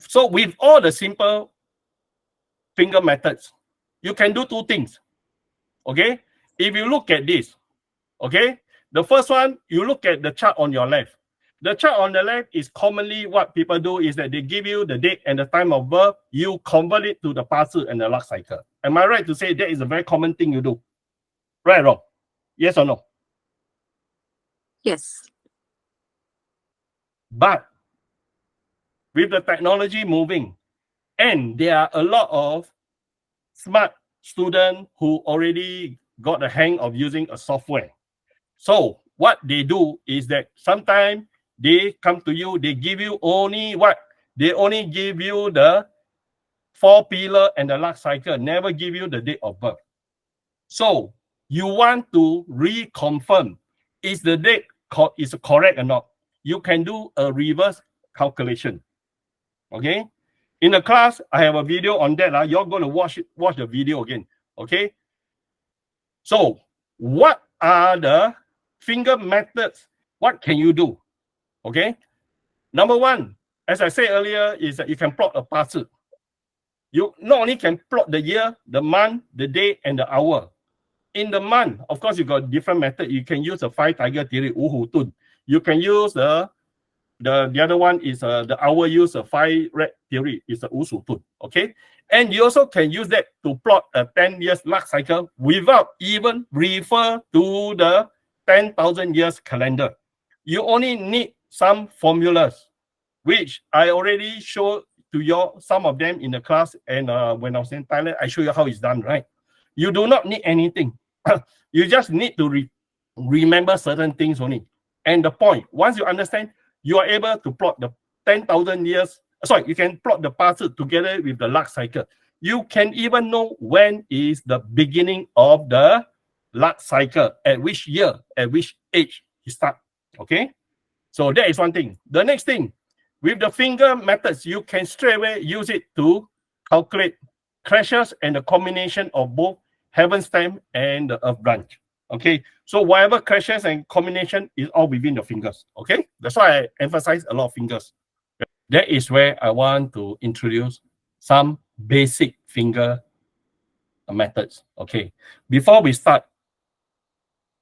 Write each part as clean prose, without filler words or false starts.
So with all the simple finger methods, you can do two things. Okay, if you look at this, okay, the first one, you look at the chart on your left. The chart on the left is commonly what people do is that they give you the date and the time of birth. You convert it to the Bazi and the luck cycle. Am I right to say that is a very common thing you do? Right or wrong? Yes or no? Yes. But with the technology moving, and there are a lot of smart students who already got the hang of using a software. So what they do is that sometimes they come to you, they give you only what? They only give you the 4 pillar and the luck cycle, never give you the date of birth. So you want to reconfirm, is the date is correct or not? You can do a reverse calculation. Okay? In the class, I have a video on that. You're going to watch the video again. Okay? So what are the finger methods? What can you do? Okay? Number one, as I said earlier, is that you can plot a Bazi. You not only can plot the year, the month, the day, and the hour. In the month, of course, you got different method. You can use the 5 tiger theory, Tun. You can use the other one is the hour use a 5 red theory is the Tun. Okay, and you also can use that to plot a 10 years luck cycle without even refer to the 10,000 years calendar. You only need some formulas, which I already showed to you some of them in the class. And when I was in Thailand, I show you how it's done, right? You do not need anything. You just need to remember certain things only. And the point, once you understand, you are able to plot the 10,000 years. Sorry, you can plot the Bazi together with the luck cycle. You can even know when is the beginning of the luck cycle, at which year, at which age you start. Okay, so that is one thing. The next thing, with the finger methods, you can straight away use it to calculate crashes and the combination of both heaven stem and the earth branch. Okay, so whatever crashes and combination is all within the fingers. Okay, that's why I emphasize a lot of fingers. That is where I want to introduce some basic finger methods. Okay, before we start,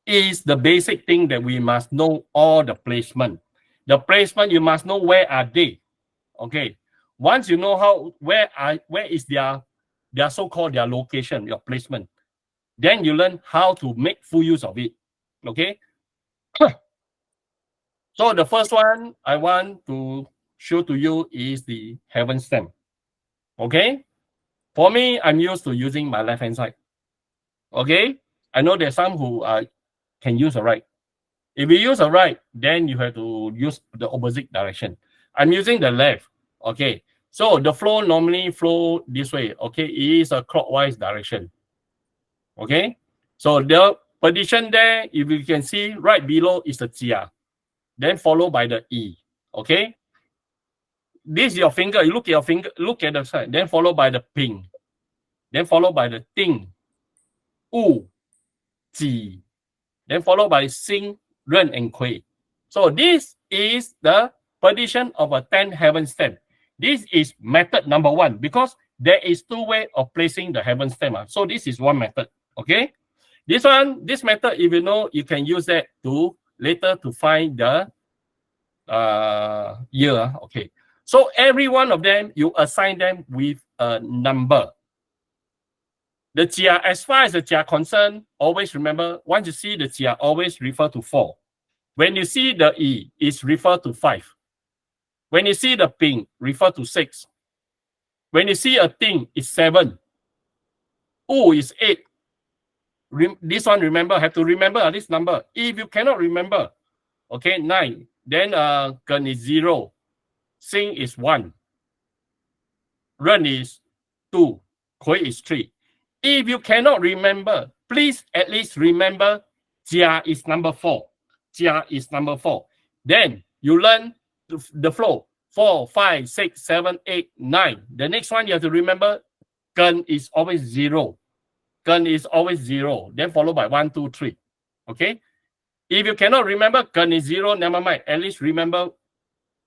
is the basic thing that we must know all the placement. The placement, you must know where are they. Okay, once you know how where is their so-called their location, your placement, then you learn how to make full use of it. Okay. So the first one I want to show to you is the heaven stem. Okay. For me, I'm used to using my left hand side. Okay. I know there's some who can use the right. If you use the right, then you have to use the opposite direction. I'm using the left. Okay. So the flow normally flow this way. Okay. It is a clockwise direction. Okay. So the position there, if you can see right below is the Hsia, then followed by the E. Okay. This is your finger. You look at your finger, look at the side, then followed by the Ping, then followed by the Ting, Wu, Ji, then followed by Xing, Ren, and Kui. So this is the position of a 10 heaven stem. This is method number one because there is two ways of placing the heaven stem. So this is one method. Okay. This method, if you know, you can use that to later to find the year. Okay. So every one of them, you assign them with a number. The Hsia, as far as the Hsia concerned, always remember, once you see the Hsia, always refer to 4. When you see the E, it's refer to 5. When you see the Ping, refer to 6. When you see a Ting, it's 7. U is 8. This one, remember, have to remember this number. If you cannot remember, okay, 9. Then Gen is 0. Xing is 1. Ren is 2. Kui is 3. If you cannot remember, please at least remember Hsia is number 4. Hsia is number 4. Then you learn the flow. 4, 5, 6, 7, 8, 9. The next one you have to remember, Gen is always 0. Gen is always 0. Then followed by 1, 2, 3. Okay? If you cannot remember Gen is 0, never mind. At least remember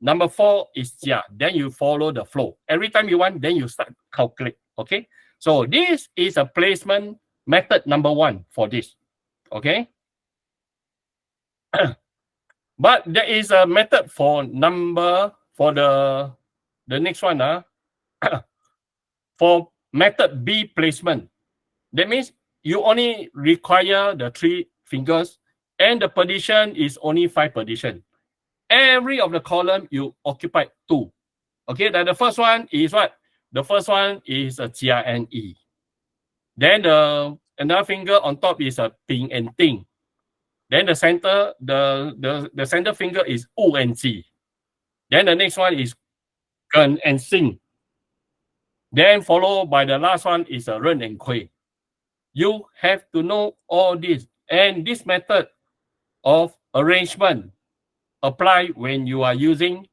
Number 4 is Hsia. Then you follow the flow. Every time you want, then you start calculate. Okay. So this is a placement method number 1 for this. Okay. But there is a method for the next one. For method B placement. That means you only require the 3 fingers and the position is only 5 position. Every of the column you occupy 2. Okay, then the first one is what? The first one is a Hsia and E. Then another finger on top is a Ping and Ting. Then the center, the center finger is U and Ji. Then the next one is Gen and Sing. Then followed by the last one is a Ren and Kui. You have to know all this. And this method of arrangement apply when you are using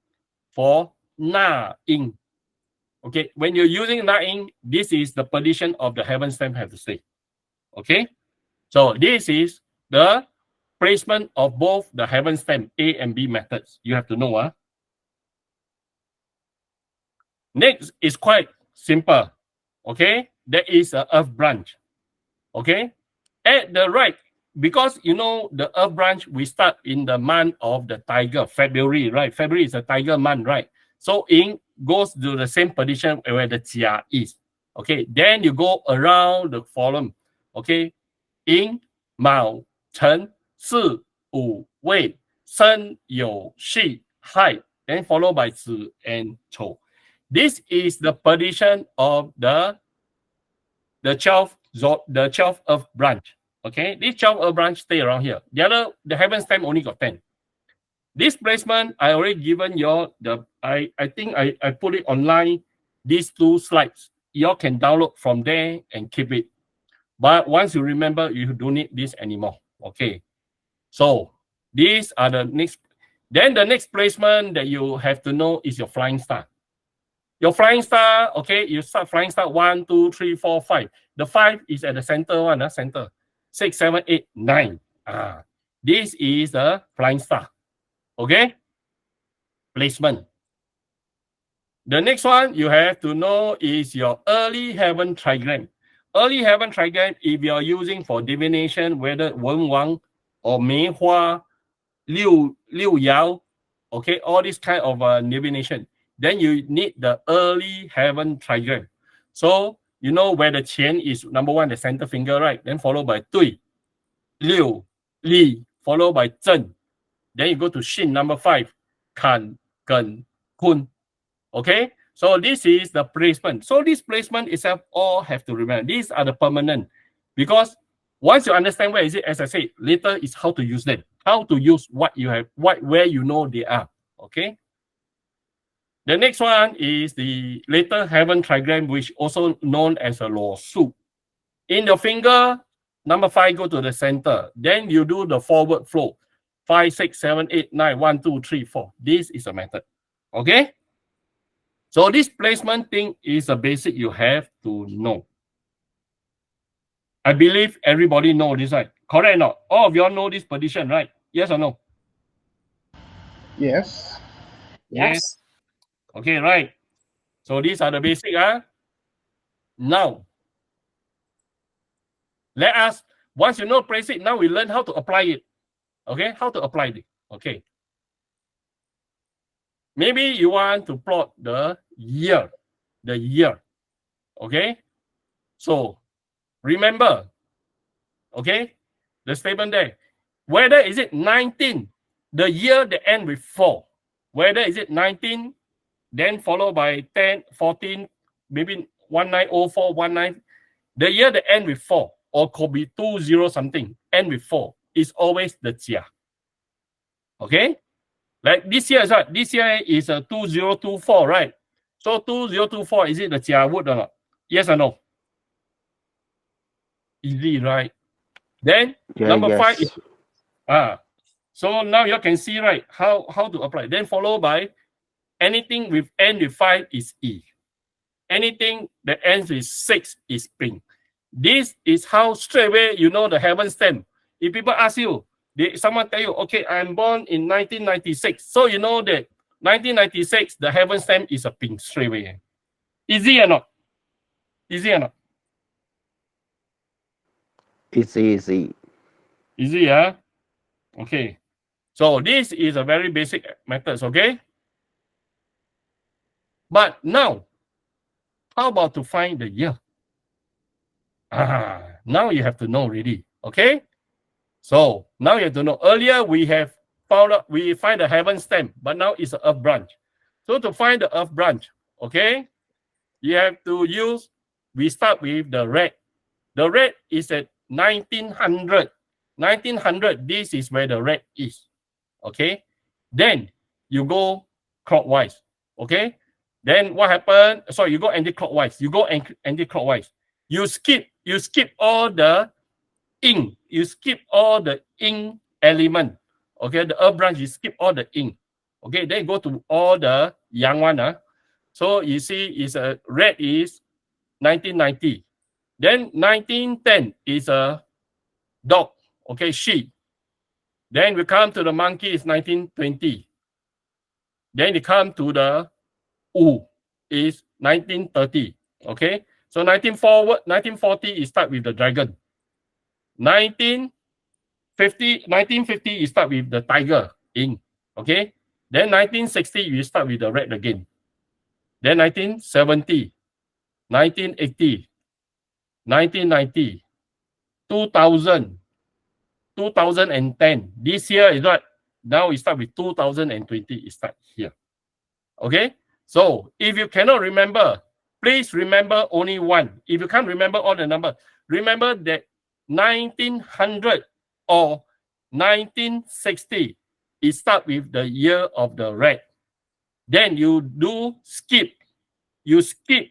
for Na Ing. Okay, when you're using Na Ing, this is the position of the heaven stamp have to stay. Okay, so this is the placement of both the heaven stamp A and B methods. You have to know. Next is quite simple. Okay, there is a earth branch. Okay, at the right, because you know the earth branch, we start in the month of the tiger, February, right? February is a tiger month, right? So Ing goes to the same position where the Jia is. Okay, then you go around the column. Okay, Ing, Mao, Chen, Si, Wu, Wei, Shen, You, Shi, Hai, then followed by Zi and Chou. This is the position of the 12 earth branch. Okay, this 12 earth branch stay around here. The heaven stamp only got 10. This placement, I already given you I think I put it online, these 2 slides. You all can download from there and keep it. But once you remember, you don't need this anymore. Okay. So these are the next. Then the next placement that you have to know is your flying star. Your flying star, okay, you start flying star 1, 2, 3, 4, 5. The 5 is at the center one, center. 6, 7, 8, 9. This is the flying star. Okay? Placement. The next one you have to know is your early heaven trigram. Early heaven trigram, if you are using for divination, whether Wen Wang or Mei Hua, Liu Yao, okay, all this kind of divination, then you need the early heaven trigram. So you know where the Qian is number 1, the center finger, right? Then followed by Dui, Liu, Li, followed by Zhen. Then you go to Xin, number 5, Kan, Gen, Kun. Okay, so this is the placement. So this placement itself all have to remember. These are the permanent. Because once you understand where is it, as I said, later is how to use them. How to use what you have, where you know they are. Okay. The next one is the later heaven trigram, which also known as a law su. In your finger, number 5 go to the center. Then you do the forward flow. 5, 6, 7, 8, 9, 1, 2, 3, 4. This is a method. Okay. So this placement thing is a basic you have to know. I believe everybody know this, right? Correct or not? All of you all know this position, right? Yes or no? Yes. Yes. Okay, right. So these are the basic. Now, let us, once you know basic, now we learn how to apply it. Okay, how to apply it. Okay. Maybe you want to plot the year. Okay. So remember, okay, the statement there. Whether is it 19, the year that end with 4. Whether is it 19, then followed by 10, 14, maybe 1904, 19. The year that end with 4, or could be 20 something, end with 4, is always the Jia. Okay? Like this year is what? This year is a 2024, right? So 2024, is it the Jia wood or not? Yes or no? Easy, right? Then number 5 is so now you can see, right, how to apply. Then followed by anything with end with 5 is E. Anything that ends with 6 is Ping. This is how straight away you know the heaven stamp. If people ask you, someone tell you, okay, I'm born in 1996. So you know that 1996, the heaven stamp is a pink straight away. Easy or not? Easy or not? Easy. Easy, yeah? Okay. So this is a very basic methods, okay? But now, how about to find the year? Now you have to know already, okay? So now you have to know. Earlier we have found out, we find the heaven stamp, but now it's an earth branch. So to find the earth branch, okay, you have to use, we start with the red. The red is at 1900. 1900, this is where the red is, okay? Then you go clockwise, okay? Then what happened? Sorry, you go anti-clockwise. You go anti-clockwise. You skip all the ink. You skip all the ink element. Okay, the earth branch, you skip all the ink. Okay, then go to all the young one. So you see, is a red is 1990. Then 1910 is a dog. Okay, sheep. Then we come to the monkey is 1920. Then you come to the is 1930. Okay, so 1940 is start with the dragon. 1950 you start with the tiger ink. Okay, then 1960 you start with the red again. Then 1970, 1980, 1990, 2000, 2010. This year is what? Now we start with 2020. It start here. Okay, so if you cannot remember, please remember only one. If you can't remember all the number, remember that 1900 or 1960, it start with the year of the red. Then you do skip. You skip.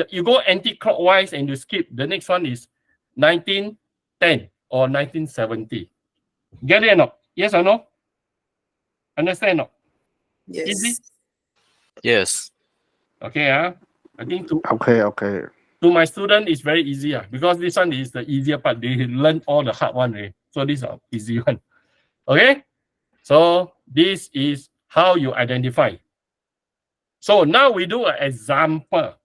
You go anti-clockwise and you skip. The next one is 1910 or 1970. Get it or not? Yes or no? Understand or not? Yes. Easy? Yes. Okay, I think Okay. to my student it's very easy, because this one is the easier part. They learn all the hard one, right? So this is an easy one. Okay, so this is how you identify. So now we do an example.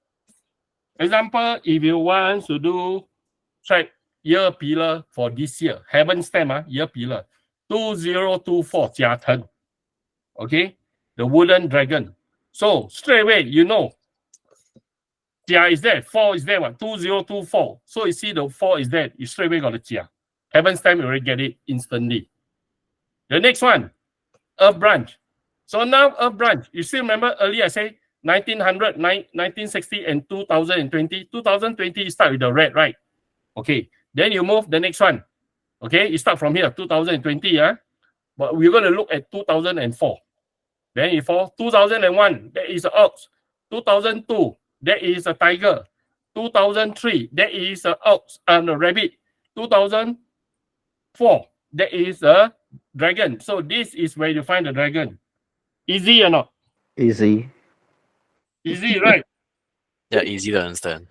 Example, if you want to do track year pillar for this year, heaven stamp, year pillar 2024 Jia Teng. Okay, the wooden dragon. So straight away, you know, Jia is there, 4 is there, 2024. So you see the 4 is there, you straight away got the Jia. Heaven stamp, you already get it instantly. The next one, earth branch. So now earth branch, you still remember earlier I say 1900, 1960 and 2020. 2020 you start with the red, right? Okay, then you move the next one. Okay, you start from here, 2020, but we're going to look at 2004. Then you fall 2001, there is an ox. 2002, there is a tiger. 2003, there is an ox and a rabbit. 2004, there is a dragon. So this is where you find the dragon. Easy or not? Easy. Easy, right? Yeah, easy to understand.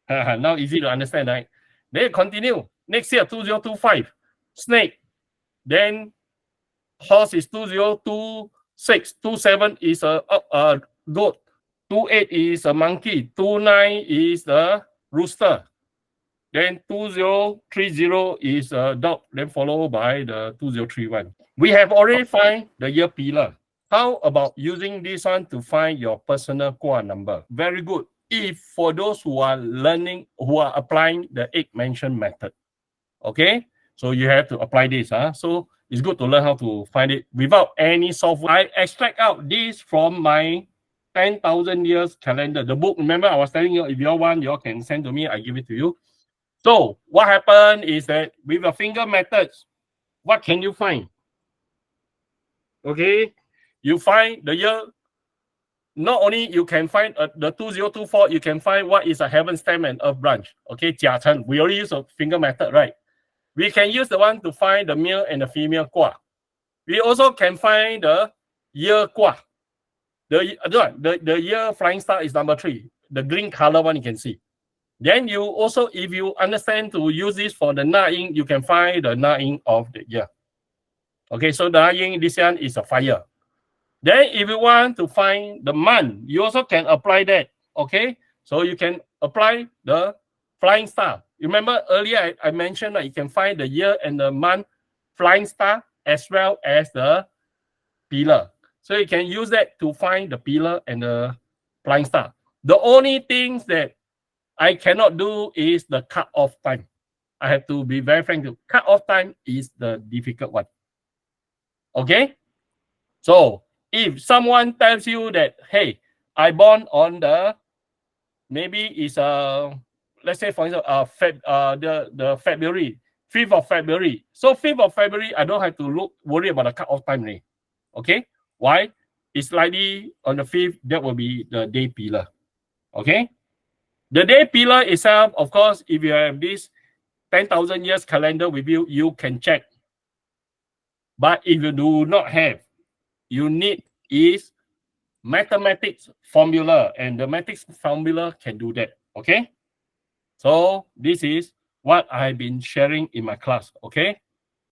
Now easy to understand, right? Then you continue. Next year, 2025, snake. Then horse is 2026. 27 is a goat. 28 is a monkey. 29 is a rooster. Then 2030 is a dog. Then followed by the 2031. We have already find the year pillar. How about using this one to find your personal core number? Very good. If for those who are learning, who are applying the 8 mention method. Okay, so you have to apply this. So it's good to learn how to find it without any software. I extract out this from my 10,000 years calendar. The book, remember I was telling you, if you all want, you all can send to me, I give it to you. So what happened is that with the finger methods, what can you find? Okay, you find the year. Not only you can find the 2024, you can find what is a heaven stamp and earth branch. Okay, Jia Teng. We already use a finger method, right? We can use the one to find the male and the female qua. We also can find the year qua. The year flying star is number 3. The green color one you can see. Then you also, if you understand to use this for the Na Ying, you can find the Na Ying of the year. Okay, so the Na Ying, this one is a fire. Then if you want to find the month, you also can apply that. Okay, so you can apply the flying star. Remember earlier I mentioned that you can find the year and the month flying star as well as the pillar. So you can use that to find the pillar and the flying star. The only things that I cannot do is the cut-off time. I have to be very frank. The cut-off time is the difficult one. Okay? So if someone tells you that, hey, I born on the, maybe it's let's say for example, the February, 5th of February. So 5th of February, I don't have to worry about the cut-off time. Okay? Why? It's likely on the 5th, that will be the day pillar. Okay? The day pillar itself, of course, if you have this 10,000 years calendar with you, you can check. But if you do not have, you need is mathematics formula, and the mathematics formula can do that. Okay? So this is what I've been sharing in my class. Okay?